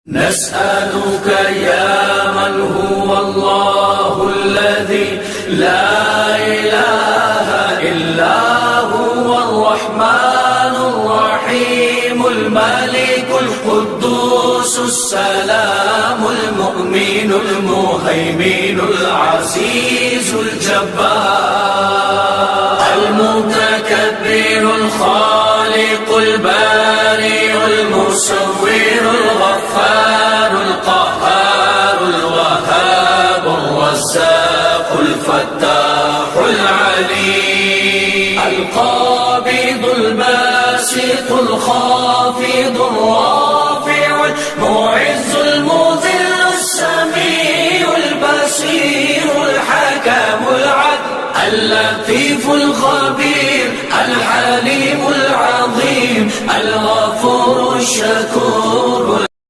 نسألك يا من هو الله الذي لا إله إلا هو الرحمن الرحيم الملك القدوس السلام المؤمن المهيمن العزيز الجبار المتكبر الخالق البارئ المصور الغفار القهار الوهاب الرزاق الفتاح العليم القابض الباسط الخافض الرافع المعز المذل السميع البصير الحكم العدل اللطيف الخبير الحليم العظيم الغفور الشكور